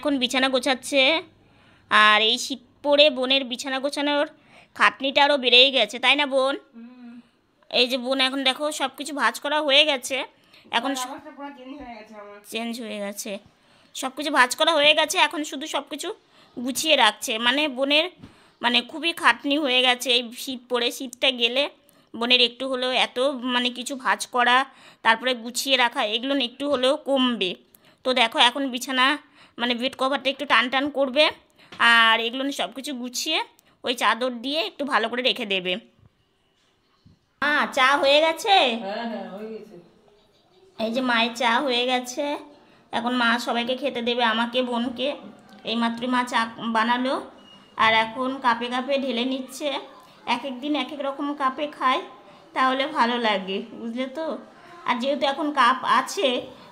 এখন বিছানা গোছাচ্ছে। আর এই শীত পড়ে বোনের বিছানা গোছানোর খাটনিটা আরও বেড়েই গেছে, তাই না বোন? এই যে বোন এখন দেখো সব কিছু ভাঁজ করা হয়ে গেছে, এখন চেঞ্জ হয়ে গেছে, সব কিছু ভাঁজ করা হয়ে গেছে, এখন শুধু সব কিছু গুছিয়ে রাখছে। মানে বোনের মানে খুবই খাটনি হয়ে গেছে এই শীত পড়ে। শীতটা গেলে বোনের একটু হলেও এত মানে কিছু ভাঁজ করা তারপরে গুছিয়ে রাখা এগুলো একটু হলেও কমবে। তো দেখো এখন বিছানা মানে বেড কভারটা একটু টান টান করবে, আর এগুলো সব কিছু গুছিয়ে ওই চাদর দিয়ে একটু ভালো করে রেখে দেবে। চা হয়ে গেছে? এই যে মায়ের চা হয়ে গেছে, এখন মা সবাইকে খেতে দেবে, আমাকে বোনকে। এইমাত্র মা চা বানালো আর এখন কাপে কাপে ঢেলে নিচ্ছে। এক এক দিন এক এক রকম কাপে খায়, তাহলে ভালো লাগে, বুঝলে তো। আর যেহেতু এখন কাপ আছে,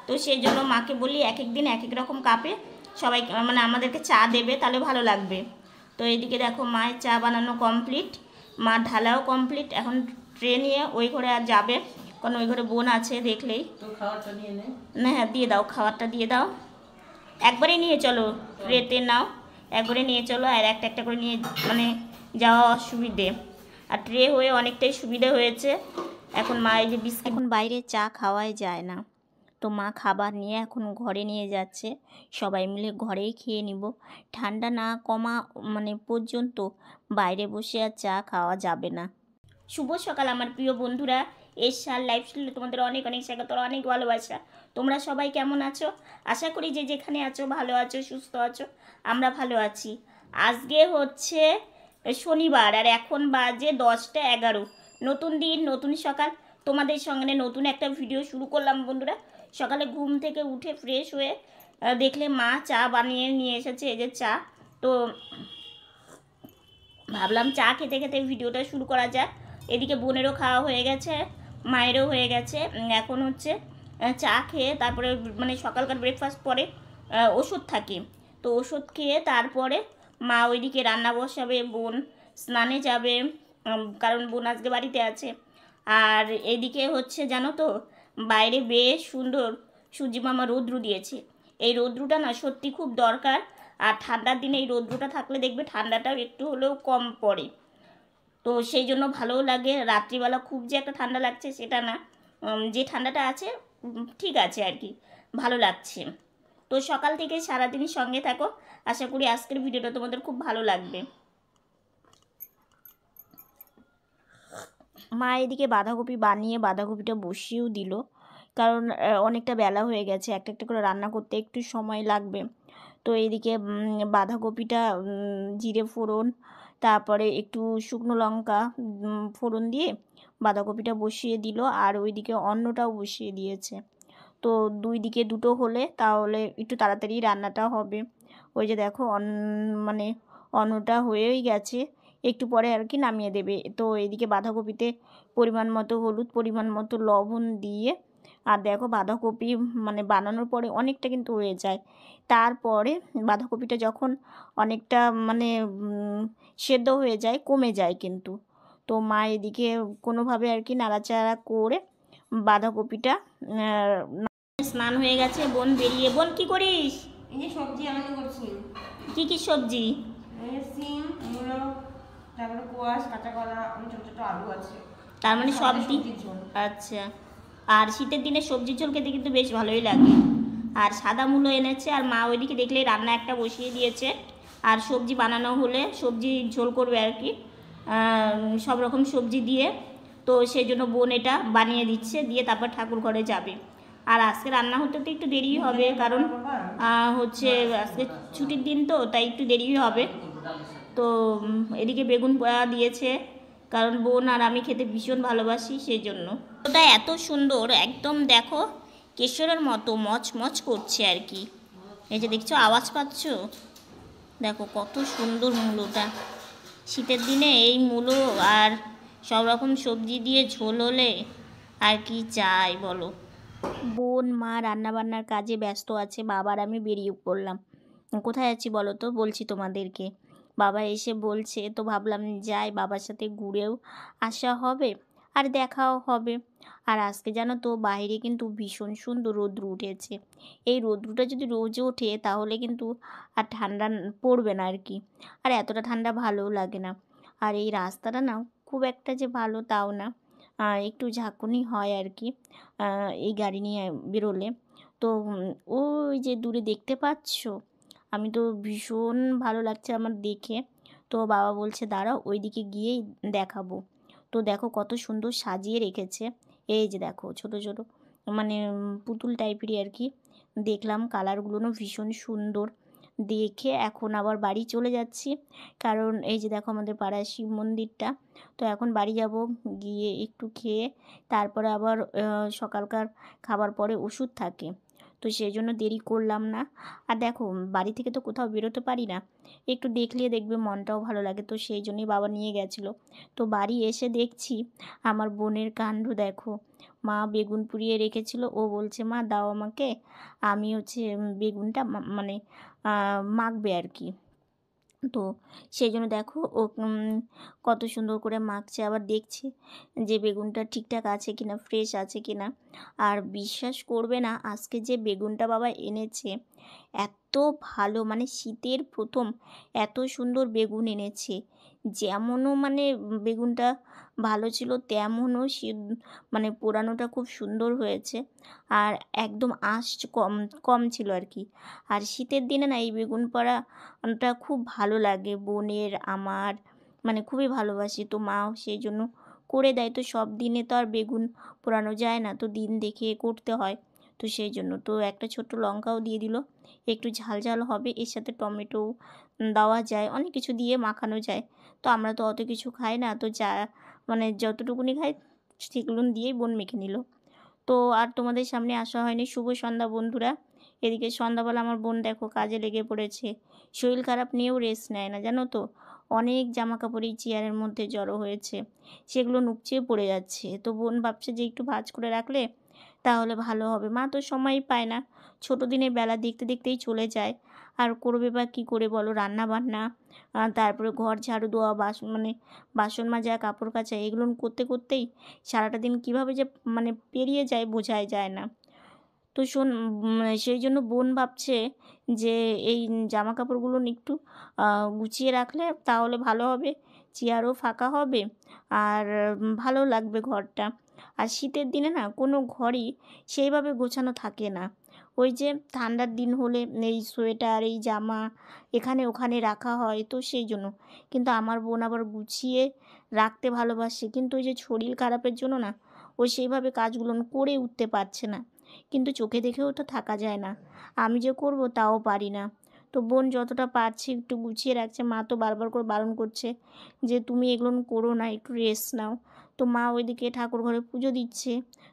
তো সেই জন্য মাকে বলি এক এক দিন এক এক রকম কাপে সবাই মানে আমাদেরকে চা দেবে, তাহলে ভালো লাগবে। তো এইদিকে দেখো মায়ের চা বানানো কমপ্লিট, মা ঢালাও কমপ্লিট। এখন ট্রে নিয়ে ওই ঘরে আর যাবে, কারণ ওই ঘরে বোন আছে দেখলেই। না হ্যাঁ দিয়ে দাও, খাবারটা দিয়ে দাও, একবারে নিয়ে চলো, ট্রেতে নাও, একবারে নিয়ে চলো, আর একটা একটা করে নিয়ে মানে যাওয়া অসুবিধে। আর ট্রে হয়ে অনেকটাই সুবিধা হয়েছে। এখন মা এই যে বিস্কিট, এখন বাইরে চা খাওয়াই যায় না, তো মা খাবার নিয়ে এখন ঘরে নিয়ে যাচ্ছে, সবাই মিলে ঘরেই খেয়ে নিব। ঠান্ডা না কমা মানে পর্যন্ত বাইরে বসে আর চা খাওয়া যাবে না। শুভ সকাল আমার প্রিয় বন্ধুরা, এশার লাইফস্টাইলে তোমাদের অনেক অনেক স্বাগত, অনেক ভালোবাসা। তোমরা সবাই কেমন আছো? আশা করি যে যেখানে আছো ভালো আছো, সুস্থ আছো। আমরা ভালো আছি। আজকে হচ্ছে শনিবার আর এখন বাজে 10টা 11। নতুন দিন, নতুন সকাল, তোমাদের সঙ্গে নতুন একটা ভিডিও শুরু করলাম বন্ধুরা। সকালে ঘুম থেকে উঠে ফ্রেশ হয়ে দেখলে মা চা বানিয়ে নিয়ে এসেছে, এই যে চা। তো ভাবলাম চা খেতে খেতে ভিডিওটা শুরু করা যাক। এদিকে বোনেরও খাওয়া হয়ে গেছে, মায়েরও হয়ে গেছে। এখন হচ্ছে চা খেয়ে তারপরে মানে সকালকার ব্রেকফাস্ট পরে ওষুধ থাকে, তো ওষুধ খেয়ে তারপরে মা ওইদিকে রান্না বসাবে, বোন স্নানে যাবে, কারণ বোন আজকে বাড়িতে আছে। আর এদিকে হচ্ছে জানো তো বাইরে বেশ সুন্দর সূর্যি মামা রৌদ্র দিয়েছে। এই রৌদ্রটা না সত্যি খুব দরকার। আর ঠান্ডার দিনে এই রৌদ্রটা থাকলে দেখবে ঠান্ডাটাও একটু হলেও কম পড়ে, তো সেই জন্য ভালোও লাগে। রাত্রিবেলা খুব যে একটা ঠান্ডা লাগছে সেটা না, যে ঠান্ডাটা আছে ঠিক আছে আর কি, ভালো লাগছে। তো সকাল থেকে সারাদিনই সঙ্গে থাকো, আশা করি আজকের ভিডিওটা তোমাদের খুব ভালো লাগবে। মা এদিকে বাঁধাকপি বানিয়ে বাঁধাকপিটা বসিয়েও দিল, কারণ অনেকটা বেলা হয়ে গেছে, একটা একটা করে রান্না করতে একটু সময় লাগবে। তো এইদিকে বাঁধাকপিটা জিরে ফোড়ন, তারপরে একটু শুকনো লঙ্কা ফোড়ন দিয়ে বাঁধাকপিটা বসিয়ে দিল, আর ওইদিকে অন্নটাও বসিয়ে দিয়েছে। তো দুই দিকে দুটো হলে তাহলে একটু তাড়াতাড়ি রান্নাটা হবে। ওই যে দেখো মানে অন্নটা হয়েই গেছে, একটু পরে আর কি নামিয়ে দেবে। তো এদিকে বাঁধাকপিতে পরিমাণ মতো হলুদ, পরিমাণ মতো লবণ দিয়ে, আর দেখো বাঁধাকপি মানে বানানোর পরে অনেকটা কিন্তু হয়ে যায়, তারপরে বাঁধাকপিটা যখন অনেকটা মানে সেদ্ধ হয়ে যায় কমে যায় কিন্তু। তো মা এদিকে কোনোভাবে আর কি নাড়াচাড়া করে বাঁধাকপিটা স্নান হয়ে গেছে, বোন বেরিয়ে। বোন কি করিস? এই যে সবজি রান্না করছি। কি কি সবজি? এই সিম, মূলো, তারপরে কোয়াশ, কাঁচা কলা, ছোট ছোট আলু আছে। তার মানে সব দিন। আচ্ছা, আর শীতের দিনে সবজি ঝোল খেতে কিন্তু বেশ ভালোই লাগে। আর সাদা মূলো এনেছে, আর মা ওইদিকে দেখলে রান্না একটা বসিয়ে দিয়েছে, আর সবজি বানানো হলে সবজি ঝোল করবে আর কি, সব রকম সবজি দিয়ে। তো সেই জন্য বোন এটা বানিয়ে দিচ্ছে, দিয়ে তারপর ঠাকুর ঘরে যাবে। আর আজকে রান্না হতে তো একটু দেরি হবে, কারণ হচ্ছে আজকে ছুটির দিন, তো তাই একটু দেরি হবে। তো এদিকে বেগুন পোড়া দিয়েছে, কারণ বোন আর আমি খেতে ভীষণ ভালোবাসি সেই জন্য। ওটা এত সুন্দর একদম দেখো কেশরের মতো মচমচ করছে আর কি। এই যে দেখছো, আওয়াজ পাচ্ছ, দেখো কত সুন্দর মূলোটা। শীতের দিনে এই মূলো আর সব রকম সবজি দিয়ে ঝোল হলে আর কি চাই বলো। বোন মা রান্নাবান্নার কাজে ব্যস্ত আছে, বাবার আমি বেরিয়ে পড়লাম। কোথায় আছি বলো তো, বলছি তোমাদেরকে। বাবা এসে বলছে, তো ভাবলাম যাই, বাবার সাথে ঘুরেও আসা হবে, আর দেখাও হবে। আর আজকে জানো তো বাইরে কিন্তু ভীষণ সুন্দর রৌদ্র উঠেছে। এই রৌদ্রটা যদি রোজ ওঠে তাহলে কিন্তু আর ঠান্ডা পড়বে না আর কি। আর এতটা ঠান্ডা ভালোও লাগে না। আর এই রাস্তাটা না খুব একটা যে ভালো তাও না, একটু ঝাঁকুনি হয় আর কি এই গাড়ি নিয়ে বেরোলে। তো ওই যে দূরে দেখতে পাচ্ছ, আমি তো ভীষণ ভালো লাগছে আমার দেখে। তো বাবা বলছে দাঁড়াও ওইদিকে গিয়েই দেখাবো। তো দেখো কত সুন্দর সাজিয়ে রেখেছে। এই যে দেখো ছোট ছোট মানে পুতুল টাইপেরই আর কি। দেখলাম কালারগুলোও ভীষণ সুন্দর। দেখে এখন আবার বাড়ি চলে যাচ্ছি, কারণ এই যে দেখো আমাদের পাড়ায় শিব মন্দিরটা। তো এখন বাড়ি যাব, গিয়ে একটু খেয়ে তারপরে আবার সকালকার খাবার পরে ওষুধ থাকে, তো সেই জন্য দেরি করলাম না। আর দেখো বাড়ি থেকে তো কোথাও বেরোতে পারি না, একটু দেখলে দেখবে মনটাও ভালো লাগে, তো সেই জন্যই বাবা নিয়ে গেছিলো। তো বাড়ি এসে দেখছি আমার বোনের কাণ্ড দেখো, মা বেগুন পুড়িয়ে রেখেছিল, ও বলছে মা দাও আমাকে, আমি হচ্ছে বেগুনটা মানে মাখবে আর কি। তো সেই জন্য দেখো ও কত সুন্দর করে মাখছে, আবার দেখছি যে বেগুনটা ঠিকঠাক আছে কিনা, ফ্রেশ আছে কিনা। আর বিশ্বাস করবে না আজকে যে বেগুনটা বাবা এনেছে এত ভালো, মানে শীতের প্রথম এত সুন্দর বেগুন এনেছে। যেমনও মানে বেগুনটা ভালো ছিল তেমনও মানে পোড়ানোটা খুব সুন্দর হয়েছে। আর একদম আঁশ কম কম ছিল আর কি। আর শীতের দিনে না এই বেগুন পোড়াটা খুব ভালো লাগে বোনের আমার, মানে খুবই ভালোবাসি। তো মাও সেই জন্য করে দেয়। তো সব দিনে তো আর বেগুন পোড়ানো যায় না, তো দিন দেখে করতে হয়। তো সেই জন্য তো একটা ছোট্ট লঙ্কাও দিয়ে দিল, একটু ঝাল ঝাল হবে, এর সাথে টমেটো দেওয়া যায়, অনেক কিছু দিয়ে মাখানো যায়। তো আমরা তো অত কিছু খাই না, তো যা মানে যতটুকুনি খাই সেগুলো দিয়েই বোন মেখে নিল। তো আর তোমাদের সামনে আসা হয়নি। শুভ সন্ধ্যা বন্ধুরা। এদিকে সন্ধ্যাবেলা আমার বোন দেখো কাজে লেগে পড়েছে, শরীর খারাপ নিয়েও রেস্ট নেয় না জানো তো। অনেক জামা কাপড় এই চেয়ারের মধ্যে জড়ো হয়েছে, সেগুলো নুকচিয়ে পড়ে যাচ্ছে। তো বোন ভাবছে যে একটু ভাঁজ করে রাখলে তাহলে ভালো হবে। মা তো সময়ই পায় না, ছোটো দিনের বেলা দেখতে দেখতেই চলে যায়। আর করবে বা কী করে বলো, রান্না বান্না, তারপরে ঘর ঝাড়ু দেওয়া, মানে বাসন মাজা, কাপড় কাচা, এগুলো করতে করতেই সারাটা দিন কীভাবে যে মানে পেরিয়ে যায় বোঝাই যায় না। তো সেই জন্য বোন ভাবছে যে এই জামা কাপড়গুলো একটু গুছিয়ে রাখলে তাহলে ভালো হবে, চেয়ারও ফাঁকা হবে, আর ভালো লাগবে ঘরটা। আর শীতের দিনে না কোনো ঘরই সেইভাবে গোছানো থাকে না। ওই যে ঠান্ডার দিন হলে এই সোয়েটার, এই জামা এখানে ওখানে রাখা হয়, তো সেই জন্য। কিন্তু আমার বোন আবার গুছিয়ে রাখতে ভালোবাসে, কিন্তু ওই যে শরীর খারাপের জন্য না ও সেইভাবে কাজগুলো করে উঠতে পারছে না। কিন্তু চোখে দেখেও তো থাকা যায় না, আমি যে করব তাও পারি না। তো বোন যতটা পারছে একটু গুছিয়ে রাখছে, মা তো বারবার করে বারণ করছে যে তুমি এগুলো করো না, একটু রেস্ট নাও। তো মা ওইদিকে ঠাকুর ঘরে পুজো দিচ্ছে।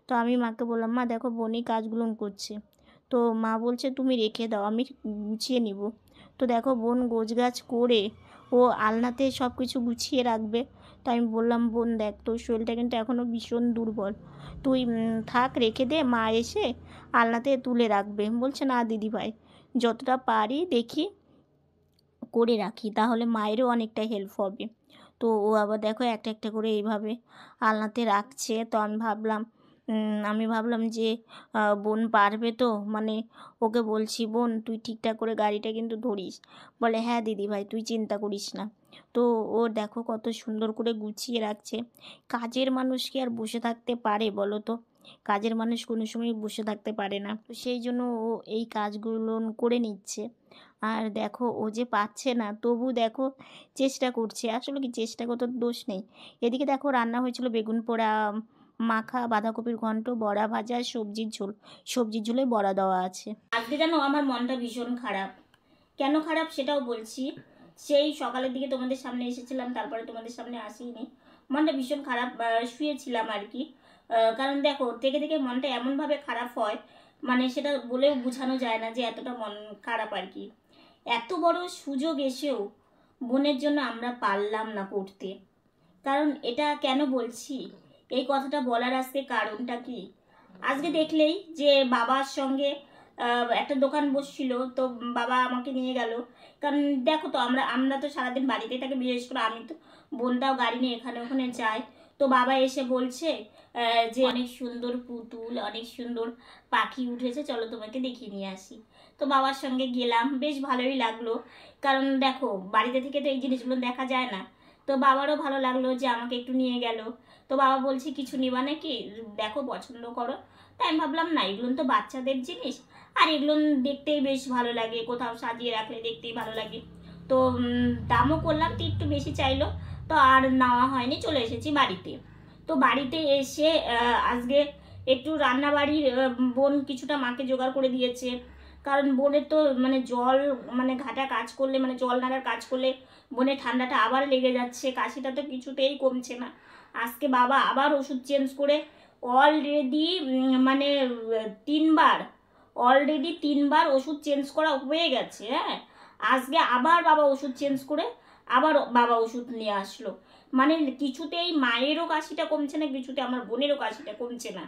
তো আমি মাকে বললাম মা দেখো বোনই কাজগুলো করছে। তো মা বলছে তুমি রেখে দাও, আমি গুছিয়ে নিব। তো দেখো বোন গোছগাছ করে ও আলনাতে সব কিছু গুছিয়ে রাখবে। তো আমি বললাম বোন দেখ তোর শরীরটা কিন্তু এখনও ভীষণ দুর্বল, তুই থাক রেখে দে, মা এসে আলনাতে তুলে রাখবে। বলছে না দিদিভাই, যতটা পারি দেখি করে রাখি, তাহলে মায়েরও অনেকটা হেল্প হবে। তো ও আবার দেখো একটা একটা করে এইভাবে আলনাতে রাখছে। তো আমি ভাবলাম যে বোন পারবে তো, মানে ওকে বলছি বোন তুই ঠিকঠাক করে গাড়িটা কিন্তু ধরিস। বলে হ্যাঁ দিদিভাই তুই চিন্তা করিস না। তো ও দেখো কত সুন্দর করে গুছিয়ে রাখছে। কাজের মানুষ কি আর বসে থাকতে পারে বলো তো, কাজের মানুষ কোনো সময় বসে থাকতে পারে না। তো সেই জন্য ও এই কাজগুলো করে নিচ্ছে। আর দেখো ও যে পাচ্ছে না তবু দেখো চেষ্টা করছে, আসলে কি চেষ্টা করতে দোষ নেই। এদিকে দেখো রান্না হয়েছিল বেগুন পোড়া, মাখা, বাঁধাকপির ঘন্ট, বড়া ভাজা, সবজির ঝোলে বড়া দেওয়া আছে। আজকে জানো আমার মনটা ভীষণ খারাপ। কেন খারাপ সেটাও বলছি। সেই সকালের দিকে তোমাদের সামনে এসেছিলাম, তারপরে তোমাদের সামনে আসিনি। মনটা ভীষণ খারাপ, শুয়েছিলাম আর কি। কারণ দেখো থেকে থেকে মনটা এমনভাবে খারাপ হয়, মানে সেটা বলেও বোঝানো যায় না যে এতটা মন খারাপ আর কি। এত বড় সুযোগ এসেও বোনের জন্য আমরা পারলাম না করতে। কারণ এটা কেন বলছি, এই কথাটা বলার আজকে কারণটা কি, আজকে দেখলেই যে বাবার সঙ্গে একটা দোকান বসছিল, তো বাবা আমাকে নিয়ে গেল। কারণ দেখো তো আমরা তো সারাদিন বাড়িতেই থাকি, বিশেষ করে আমি তো বোনটাও গাড়ি নিয়ে এখানে ওখানে যাই। তো বাবা এসে বলছে যে অনেক সুন্দর পুতুল, অনেক সুন্দর পাখি উঠেছে, চলো তোমাকে দেখিয়ে নিয়ে আসি। তো বাবার সঙ্গে গেলাম, বেশ ভালোই লাগলো, কারণ দেখো বাড়িতে থেকে তো এই জিনিসগুলো দেখা যায় না। তো বাবারও ভালো লাগলো যে আমাকে একটু নিয়ে গেল। তো বাবা বলছে কিছু নিবা নাকি, দেখো পছন্দ করো। তাই আমি ভাবলাম না, এগুলো তো বাচ্চাদের জিনিস, আর এগুলো দেখতেই বেশ ভালো লাগে, কোথাও সাজিয়ে রাখলে দেখতেই ভালো লাগে। তো দামও করলাম, তো একটু বেশি চাইলো, তো আর নেওয়া হয়নি, চলে এসেছি বাড়িতে। তো বাড়িতে এসে আজকে একটু রান্নাবাড়ির বোন কিছুটা মাকে জোগাড় করে দিয়েছে, কারণ বোনের তো মানে জল মানে ঘাটা কাজ করলে, মানে জল নাড়ার কাজ করলে বোনের ঠান্ডাটা আবার লেগে যাচ্ছে, কাশিটা তো কিছুতেই কমছে না। আজকে বাবা আবার ওষুধ চেঞ্জ করে অলরেডি মানে তিনবার ওষুধ চেঞ্জ করা হয়ে গেছে। হ্যাঁ, আজকে আবার বাবা ওষুধ চেঞ্জ করে আবার বাবা ওষুধ নিয়ে আসলো। মানে কিছুতেই মায়েরও কাশিটা কমছে না, কিছুতে আমার বোনেরও কাশিটা কমছে না।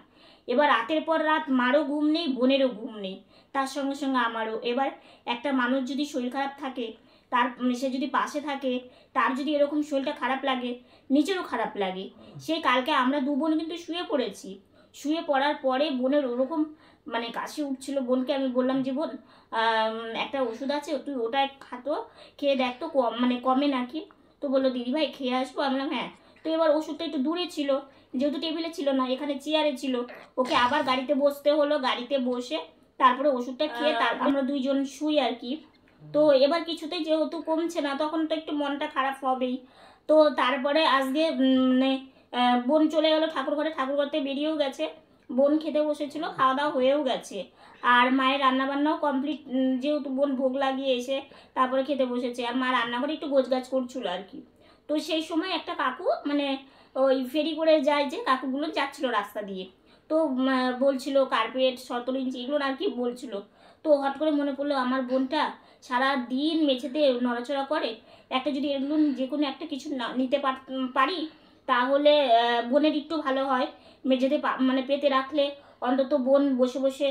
এবার রাতের পর রাত মারও ঘুম নেই, বোনেরও ঘুম নেই, তার সঙ্গে সঙ্গে আমারও। এবার একটা মানুষ যদি শরীর খারাপ থাকে, তার সে যদি পাশে থাকে, তার যদি এরকম শরীরটা খারাপ লাগে, নিজেরও খারাপ লাগে। সেই কালকে আমরা দু বোন কিন্তু শুয়ে পড়েছি, শুয়ে পড়ার পরে বোনের ওরকম মানে কাশি উঠছিল। বোনকে আমি বললাম যে বোন একটা ওষুধ আছে, তুই ওটা খাতো, খেয়ে দেখ তো মানে কমে নাকি। তো বললো দিদিভাই খেয়ে আসবো। আমি বললাম হ্যাঁ। তো এবার ওষুধটা একটু দূরে ছিল, যেহেতু টেবিলে ছিল না, এখানে চেয়ারে ছিল, ওকে আবার গাড়িতে বসতে হলো, গাড়িতে বসে তারপরে ওষুধটা খেয়ে তারপর আমরা দুইজন শুই আর কি। তো এবার কিছুতেই যেহেতু কমছে না, তখন তো একটু মনটা খারাপ হবেই। তো তারপরে আজকে মানে বোন চলে গেল ঠাকুর ঘরে, ঠাকুর ঘরতে বেরিয়েও গেছে, বোন খেতে বসেছিল, খাওয়া দাওয়া হয়েও গেছে, আর মায়ের রান্নাবান্নাও কমপ্লিট, যেহেতু বোন ভোগ লাগিয়ে এসে তারপরে খেতে বসেছে, আর মা রান্নাঘরে একটু গোছগাছ করছিল আর কি। তো সেই সময় একটা কাকু মানে ওই ফেরি করে যায়, যে কাকুগুলো যাচ্ছিল রাস্তা দিয়ে, তো বলছিল কার্পেট 17 ইঞ্চি এগুলো আর কি বলছিল। তো হট করে মনে পড়লো আমার বোনটা সারা দিন মেঝেতে নড়াচড়া করে, একটা যদি এগুলো যে কোনো একটা কিছু নিতে পারি, তাহলে বোনের একটু ভালো হয়। মেঝেতে মানে পেতে রাখলে অন্তত বোন বসে বসে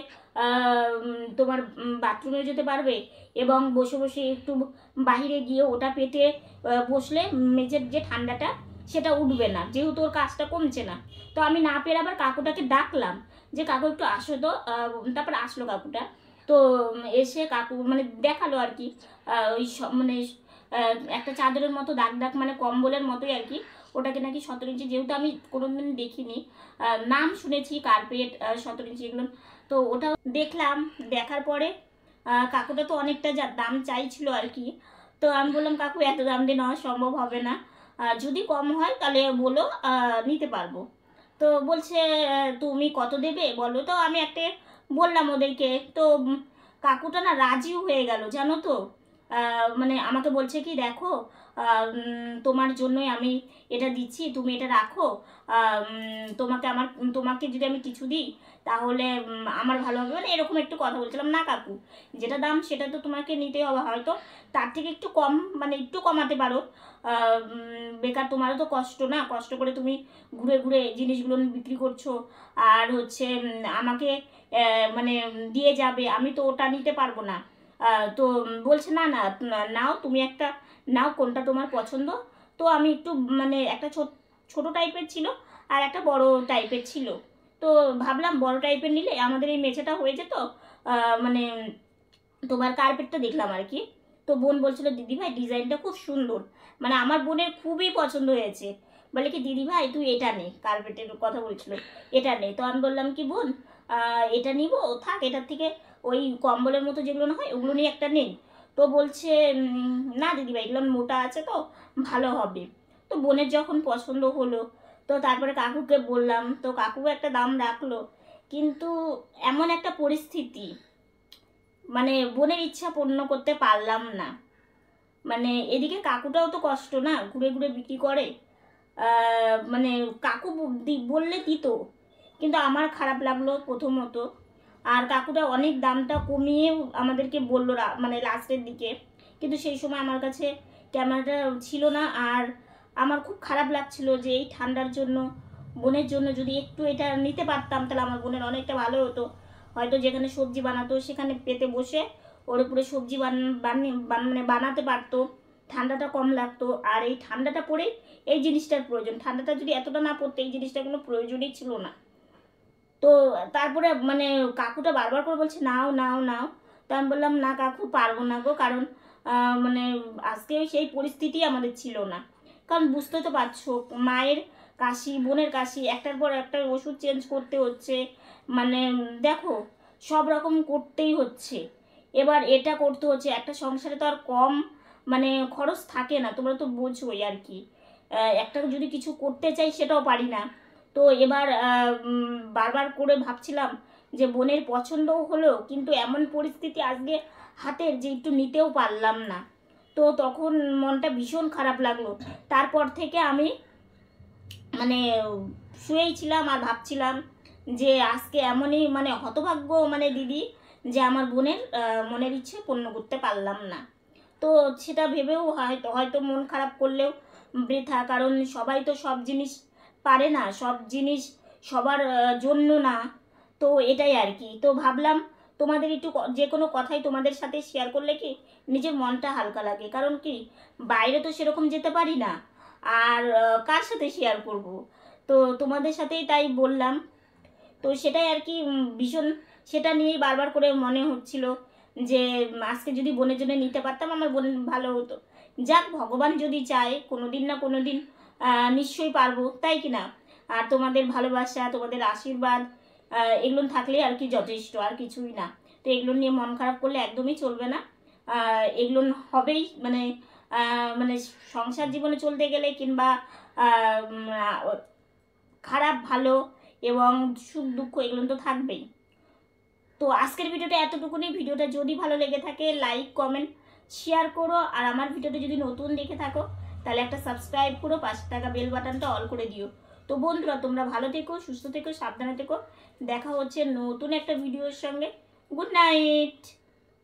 তোমার বাথরুমে যেতে পারবে, এবং বসে বসে একটু বাহিরে গিয়ে ওটা পেতে বসলে মেঝের যে ঠান্ডাটা সেটা উঠবে না, যেহেতু ওর কাজটা কমছে না। তো আমি না পেরে আবার কাকুটাকে ডাকলাম যে কাকু একটু আসো তো। তারপর আসলো কাকুটা, তো এসে কাকু মানে দেখালো আর কি, ওই মানে একটা চাদরের মতো দাগ দাগ মানে কম্বলের মতোই আর কি, ওটাকে নাকি 17 ইঞ্চি, যেহেতু আমি কোনোদিন দেখিনি, নাম শুনেছি কার্পেট 17 ইঞ্চি এগুলো। তো ওটা দেখলাম, দেখার পরে কাকুটা তো অনেকটা দাম চাইছিল আর কি। তো আমি বললাম কাকু এত দাম দিয়ে নেওয়া সম্ভব হবে না, যদি কম হয় তাহলে বলো, নিতে পারবো। তো বলছে তুমি কত দেবে বলো। তো আমি একটা বললাম ওদেরকে। তো কাকুটা না রাজিও হয়ে গেল জানো তো। মানে আমাকে বলছে কি দেখো তোমার জন্যই আমি এটা দিচ্ছি, তুমি এটা রাখো, তোমাকে যদি আমি কিছু দিই তাহলে আমার ভালো হবে, মানে এরকম একটু কথা বলছিলাম। না কাকু, যেটা দাম সেটা তো তোমাকে নিতেই হবে, হয়তো তার থেকে একটু কম মানে একটু কমাতে পারো, বেকার তোমারও তো কষ্ট না, কষ্ট করে তুমি ঘুরে ঘুরে জিনিসগুলো বিক্রি করছো, আর হচ্ছে আমাকে মানে দিয়ে যাবে, আমি তো ওটা নিতে পারবো না। তো বলছে না না নাও, তুমি একটা নাও, কোনটা তোমার পছন্দ। তো আমি একটু মানে একটা ছোট টাইপের ছিল, আর একটা বড় টাইপের ছিল। তো ভাবলাম বড় টাইপের নিলে আমাদের এই মেঝেটা হয়ে যেত, মানে তোমার কার্পেটটা দেখলাম আর কি। তো বোন বলছিল দিদিভাই ডিজাইনটা খুব সুন্দর, মানে আমার বোনের খুবই পছন্দ হয়েছে, বলে কি দিদিভাই তুই এটা নে, কার্পেটের কথা বলছিল, এটা নে। তো আমি বললাম কি বোন এটা নিব, থাক, এটার থেকে ওই কম্বলের মতো যেগুলো না হয় ওগুলো নিয়ে একটা নিন। তো বলছে না দিদিভাই এগুলো মোটা আছে তো ভালো হবে। তো বোনের যখন পছন্দ হলো, তো তারপরে কাকুকে বললাম, তো কাকু একটা দাম রাখলো, কিন্তু এমন একটা পরিস্থিতি মানে বোনের ইচ্ছা পূর্ণ করতে পারলাম না। মানে এদিকে কাকুটাও তো কষ্ট না, ঘুরে ঘুরে বিক্রি করে, মানে কাকু বললে দিত, কিন্তু আমার খারাপ লাগলো প্রথমত। আর কাকুটা অনেক দামটা কমিয়ে আমাদেরকে বললো মানে লাস্টের দিকে, কিন্তু সেই সময় আমার কাছে ক্যামেরাটা ছিল না, আর আমার খুব খারাপ লাগছিল যে এই ঠান্ডার জন্য বোনের জন্য যদি একটু এটা নিতে পারতাম তাহলে আমার বোনের অনেকটা ভালো হতো। হয়তো যেখানে সবজি বানাতো সেখানে পেতে বসে ওর উপরে সবজি মানে বানাতে পারতো, ঠান্ডাটা কম লাগতো। আর এই ঠান্ডাটা পড়ে এই জিনিসটার প্রয়োজন, ঠান্ডাটা যদি এতটা না পড়তো এই জিনিসটার কোনো প্রয়োজনই ছিল না। তো তারপরে মানে কাকুটা বারবার করে বলছে নাও নাও নাও, তো আমি বললাম না কাকু পারবো না গো, কারণ মানে আজকে সেই পরিস্থিতি আমাদের ছিল না। কারণ বুঝতে তো পারছো, মায়ের কাশি, বোনের কাশি, একটার পর একটা ওষুধ চেঞ্জ করতে হচ্ছে, মানে দেখো সব রকম করতেই হচ্ছে। এবার এটা করতে হচ্ছে, একটা সংসারে তো আর কম মানে খরচ থাকে না, তোমরা তো বোঝোই আর কি। একটা যদি কিছু করতে চাই সেটাও পারি না। তো এবার বারবার করে ভাবছিলাম যে বোনের পছন্দও হলো, কিন্তু এমন পরিস্থিতি আজকে হাতের যে একটু নিতেও পারলাম না। তো তখন মনটা ভীষণ খারাপ লাগলো। তারপর থেকে আমি মানে শুয়েই ছিলাম আর ভাবছিলাম যে আজকে এমনই মানে হতভাগ্য মানে দিদি, যে আমার বোনের মনের ইচ্ছে পূর্ণ করতে পারলাম না। তো সেটা ভেবেও হয়তো মন খারাপ করলেও বৃথা, কারণ সবাই তো সব জিনিস পারে না, সব জিনিস সবার জন্য না। তো এটাই আর কি। তো ভাবলাম তোমাদের একটু যে কোনো কথাই তোমাদের সাথে শেয়ার করলে কি নিজের মনটা হালকা লাগে, কারণ কি বাইরে তো সেরকম যেতে পারি না, আর কার সাথে শেয়ার করব। তো তোমাদের সাথেই তাই বললাম। তো সেটাই আর কি, ভীষণ সেটা নিয়েই বারবার করে মনে হচ্ছিল যে আজকে যদি বোনের জন্য নিতে পারতাম আমার বোন ভালো হতো। যাক, ভগবান যদি চায় কোনো দিন না কোনো দিন নিশ্চয়ই পারবো, তাই কি না? আর তোমাদের ভালোবাসা, তোমাদের আশীর্বাদ এগুলো থাকলে আর কি যথেষ্ট, আর কিছুই না। তো এগুলো নিয়ে মন খারাপ করলে একদমই চলবে না। এগুলো হবেই, মানে মানে সংসার জীবনে চলতে গেলে কিংবা খারাপ ভালো এবং সুখ দুঃখ এগুলো তো থাকবেই। তো আজকের ভিডিওটা এতটুকুনি। ভিডিওটা যদি ভালো লেগে থাকে লাইক কমেন্ট শেয়ার করো, আর আমার ভিডিওটা যদি নতুন দেখে থাকো তাহলে একটা সাবস্ক্রাইব করো, পাশে থাকা বেল বাটনটা অল করে দিও। তো বন্ধুরা তোমরা ভালো থেকো, সুস্থ থেকো, সাবধানে থেকো। দেখা হচ্ছে নতুন একটা ভিডিওর সঙ্গে। Good night.